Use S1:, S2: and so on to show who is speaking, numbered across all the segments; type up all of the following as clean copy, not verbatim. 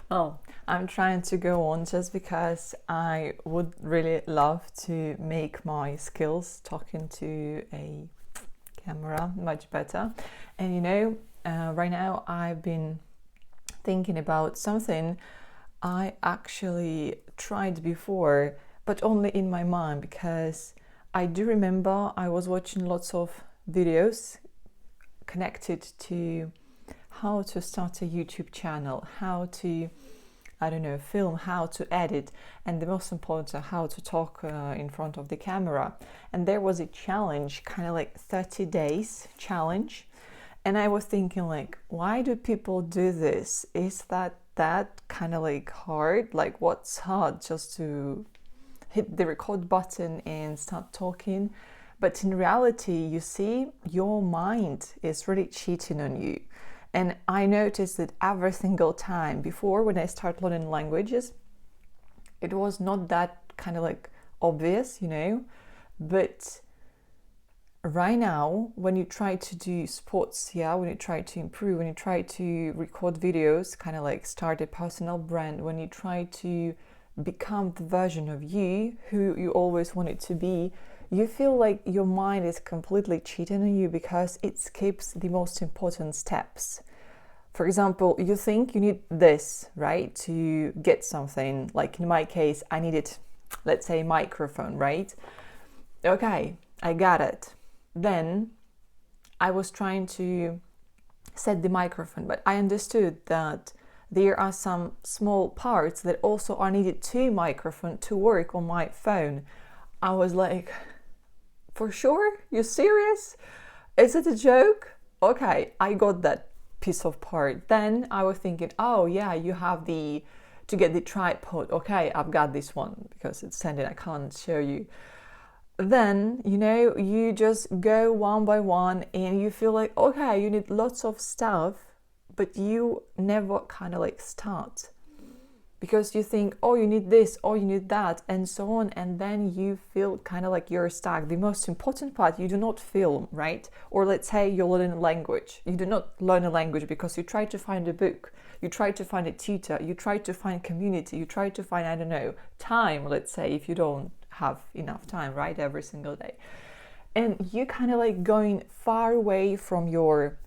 S1: Well, I'm trying to go on just because I would really love to make my skills talking to a camera much better. And right now I've been thinking about something I actually tried before, but only in my mind, because I do remember I was watching lots of videos connected to how to start a YouTube channel, how to, I don't know, film, how to edit, and the most important, how to talk in front of the camera. And there was a challenge, kind of like 30 days challenge. And I was thinking, like, why do people do this? Is that kind of like hard? Like, what's hard? Just to hit the record button and start talking? But in reality, you see, your mind is really cheating on you. And I noticed that every single time before, when I start learning languages, it was not that kind of like obvious, but right now, when you try to do sports, when you try to improve, when you try to record videos, kind of like start a personal brand, when you try to become the version of you who you always wanted to be, you feel like your mind is completely cheating on you because it skips the most important steps. For example, you think you need this, right, to get something. Like in my case, I needed, let's say, microphone, right? Okay, I got it. Then I was trying to set the microphone, but I understood that there are some small parts that also are needed to microphone to work on my phone. I was like, for sure? You serious? Is it a joke? Okay, I got that piece of part. Then I was thinking, oh yeah, you have to get the tripod. Okay, I've got this one because it's standing, I can't show you. Then, you just go one by one and you feel like, okay, you need lots of stuff, but you never kind of like start. Because you think, oh, you need this, oh, you need that, and so on. And then you feel kind of like you're stuck. The most important part, you do not film, right? Or let's say you're learning a language. You do not learn a language because you try to find a book. You try to find a tutor. You try to find community. You try to find, I don't know, time, let's say, if you don't have enough time, right? Every single day. And you kind of like going far away from your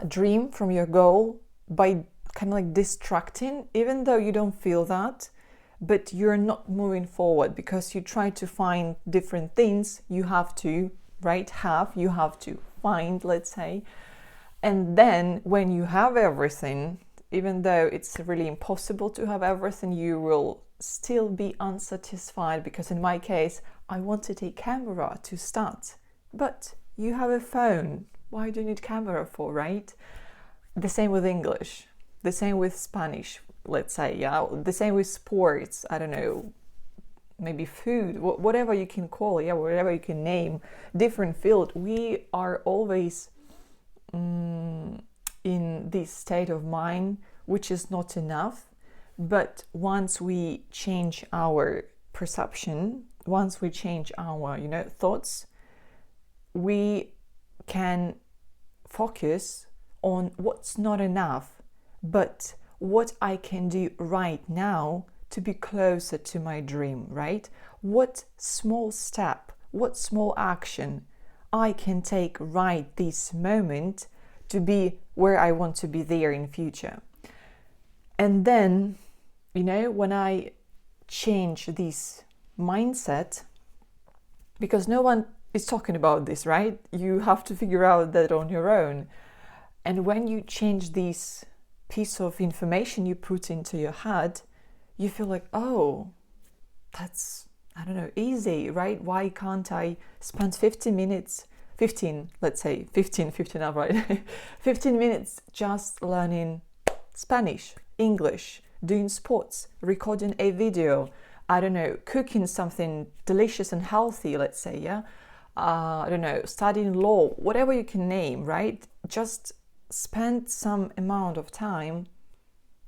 S1: dream, from your goal, by kind of like distracting, even though you don't feel that, but you're not moving forward because you try to find different things you have to, right? You have to find, let's say. And then when you have everything, even though it's really impossible to have everything, you will still be unsatisfied because in my case, I wanted a camera to start, but you have a phone. Why do you need camera for, right? The same with English. The same with Spanish, let's say, the same with sports, I don't know, maybe food, whatever you can call, whatever you can name, different field. We are always in this state of mind, which is not enough. But once we change our perception, once we change our, thoughts, we can focus on what's not enough, but what I can do right now to be closer to my dream, right? What small step, what small action I can take right this moment to be where I want to be there in future. And then, when I change this mindset, because no one is talking about this, right? You have to figure out that on your own. And when you change this piece of information you put into your head, you feel like, oh, that's, I don't know, easy, right? Why can't I spend 15 minutes, 15 up, right? 15 minutes just learning Spanish, English, doing sports, recording a video, I don't know, cooking something delicious and healthy, let's say, I don't know, studying law, whatever you can name, right? Just spend some amount of time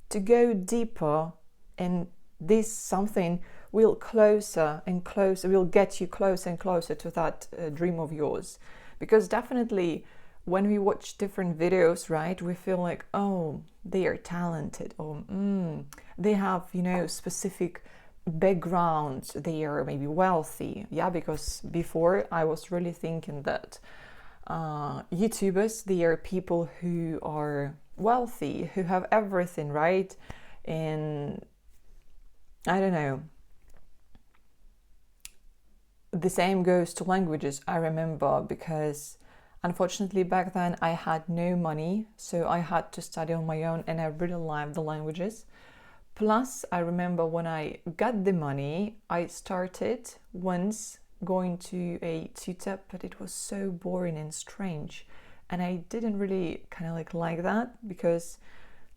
S1: to go deeper, and this something will closer and closer, will get you closer and closer to that dream of yours. Because definitely when we watch different videos, right, we feel like, oh, they are talented, or they have, you know, specific backgrounds, they are maybe wealthy. Yeah, because before I was really thinking that YouTubers, they are people who are wealthy, who have everything, right? And I don't know. The same goes to languages, I remember, because unfortunately back then I had no money, so I had to study on my own, and I really loved the languages. Plus, I remember when I got the money, I started once going to a tutor, but it was so boring and strange. And I didn't really kind of like that, because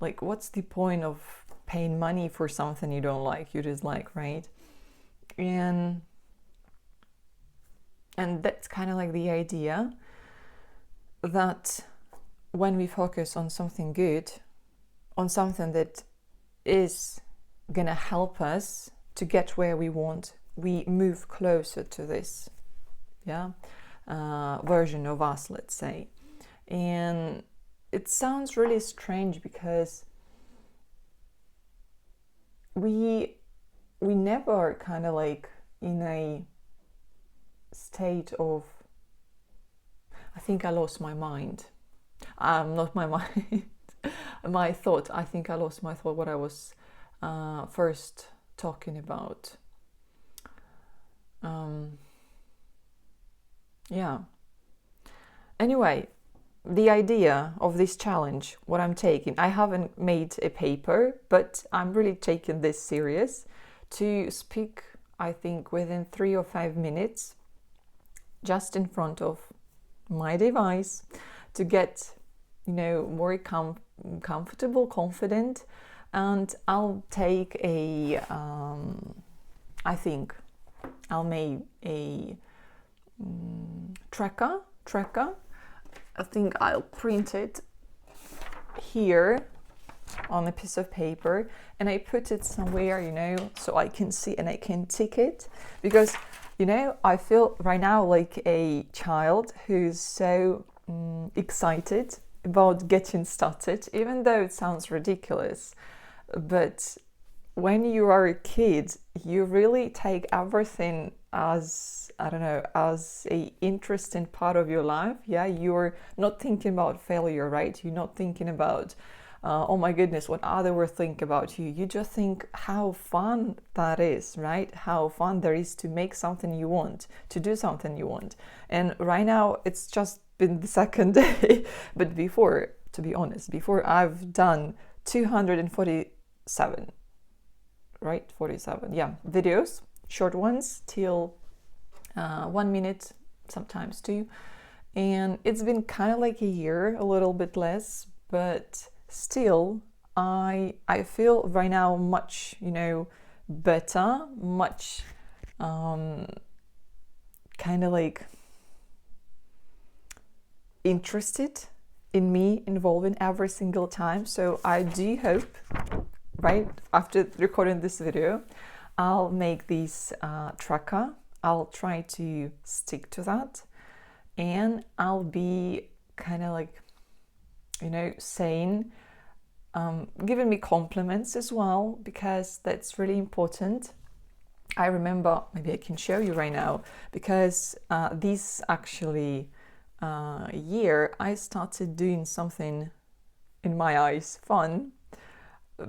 S1: like, what's the point of paying money for something you don't like, you dislike, right? And that's kind of like the idea that when we focus on something good, on something that is gonna help us to get where we want, we move closer to this, version of us, let's say. And it sounds really strange because we never kind of like in a state of, I think I lost my mind. Not my mind. My thought. I think I lost my thought. What I was first talking about. Anyway, the idea of this challenge, what I'm taking, I haven't made a paper, but I'm really taking this serious to speak, I think, within 3 or 5 minutes, just in front of my device, to get, you know, more comfortable, confident. And I'll take a I think I'll make a tracker. I think I'll print it here on a piece of paper, and I put it somewhere, you know, so I can see and I can tick it, because, you know, I feel right now like a child who's so excited about getting started, even though it sounds ridiculous. But when you are a kid, you really take everything as, I don't know, as a interesting part of your life. Yeah, you're not thinking about failure, right? You're not thinking about oh my goodness, what other will think about you. You just think how fun that is, right? How fun there is to make something you want, to do something you want. And right now it's just been the second day, but before, to be honest, before I've done 247, right? 47, yeah, videos, short ones till 1 minute, sometimes 2. And it's been kind of like a year, a little bit less, but still I feel right now much, you know, better, much kind of like interested in me involving every single time. So I do hope, right after recording this video, I'll make this tracker. I'll try to stick to that, and I'll be kind of like, you know, saying, giving me compliments as well, because that's really important. I remember, maybe I can show you right now, because this actually year I started doing something, in my eyes, fun,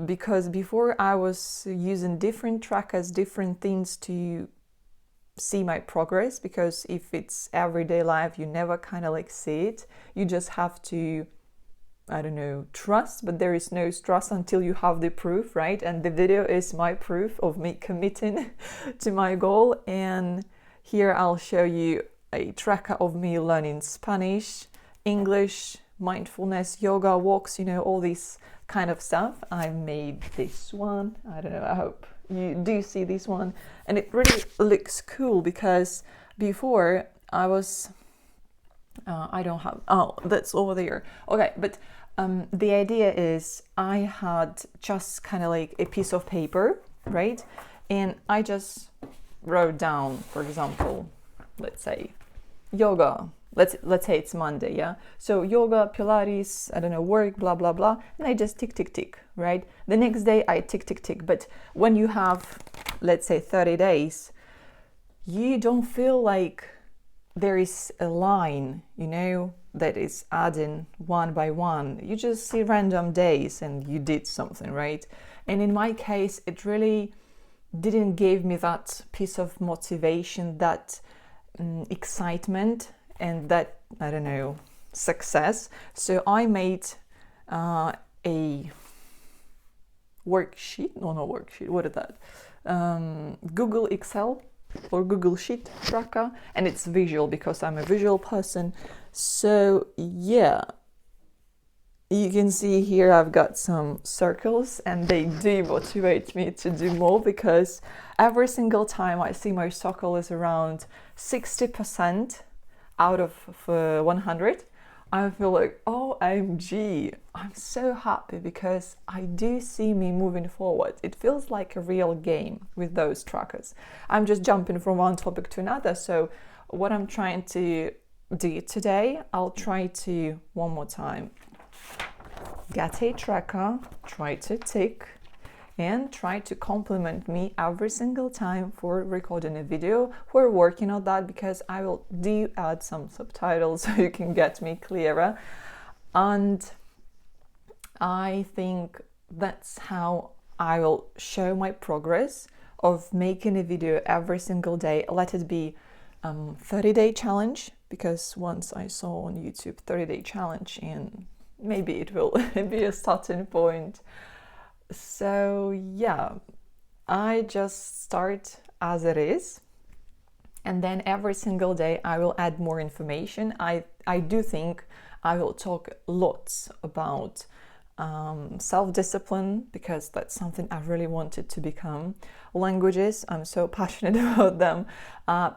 S1: because before I was using different trackers, different things to see my progress, because if it's everyday life, you never kind of like see it. You just have to, I don't know, trust, but there is no trust until you have the proof, right? And the video is my proof of me committing to my goal. And here I'll show you a tracker of me learning Spanish, English, mindfulness, yoga, walks, you know, all this kind of stuff. I made this one. I don't know, I hope you do see this one. And it really looks cool, because before I was I don't have, oh, that's over there. Okay, but the idea is I had just kind of like a piece of paper, right? And I just wrote down, for example, let's say yoga, let's say it's Monday, yeah? So yoga, Pilates, I don't know, work, blah, blah, blah. And I just tick, tick, tick, right? The next day I tick, tick, tick. But when you have, let's say 30 days, you don't feel like there is a line, you know, that is adding one by one. You just see random days and you did something, right? And in my case, it really didn't give me that piece of motivation, that excitement, and that, I don't know, success. So I made a worksheet, no, not worksheet, what is that? Google Excel or Google Sheet tracker, and it's visual because I'm a visual person. So yeah, you can see here I've got some circles and they do motivate me to do more, because every single time I see my circle is around 60% out of 100, I feel like, OMG, I'm so happy because I do see me moving forward. It feels like a real game with those trackers. I'm just jumping from one topic to another. So what I'm trying to do today, I'll try to, one more time, get a tracker, try to tick, and try to compliment me every single time for recording a video. We're working on that because I will add some subtitles so you can get me clearer. And I think that's how I will show my progress of making a video every single day. Let it be 30-day challenge, because once I saw on YouTube 30-day challenge, and maybe it will be a starting point. So yeah, I just start as it is, and then every single day I will add more information. I do think I will talk lots about self-discipline, because that's something I really wanted to become. Languages, I'm so passionate about them.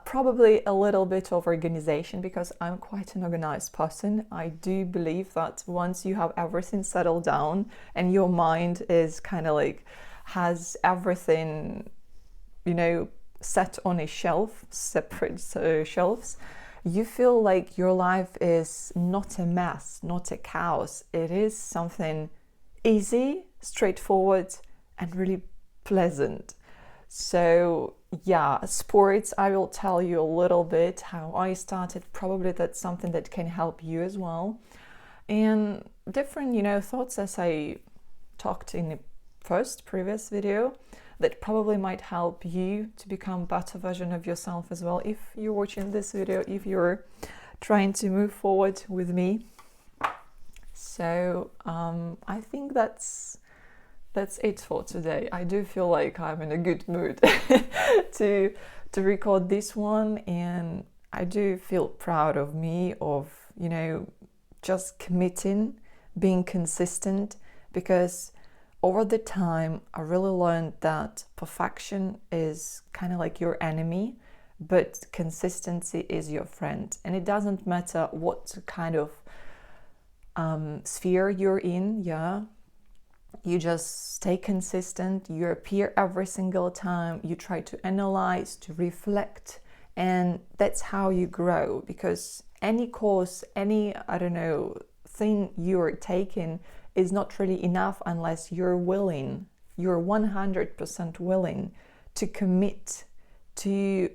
S1: Probably a little bit of organization, because I'm quite an organized person. I do believe that once you have everything settled down and your mind is kind of like has everything, you know, set on a shelf, separate shelves, you feel like your life is not a mess, not a chaos. It is something easy, straightforward, and really pleasant. So yeah, sports, I will tell you a little bit how I started. Probably that's something that can help you as well. And different, you know, thoughts, as I talked in the previous video, that probably might help you to become a better version of yourself as well. If you're watching this video, if you're trying to move forward with me. So I think that's it for today. I do feel like I'm in a good mood to record this one, and I do feel proud of me, of, you know, just committing, being consistent, because over the time I really learned that perfection is kind of like your enemy, but consistency is your friend. And it doesn't matter what kind of sphere you're in, yeah, you just stay consistent, you appear every single time, you try to analyze, to reflect, and that's how you grow. Because any course, any, I don't know, thing you're taking is not really enough unless you're willing, you're 100% willing to commit, to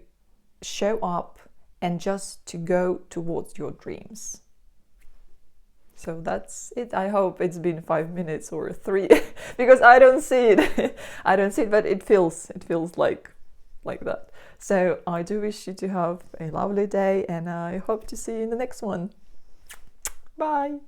S1: show up, and just to go towards your dreams. So that's it. I hope it's been 5 minutes or 3 because I don't see it. I don't see it, but it feels like that. So I do wish you to have a lovely day, and I hope to see you in the next one. Bye.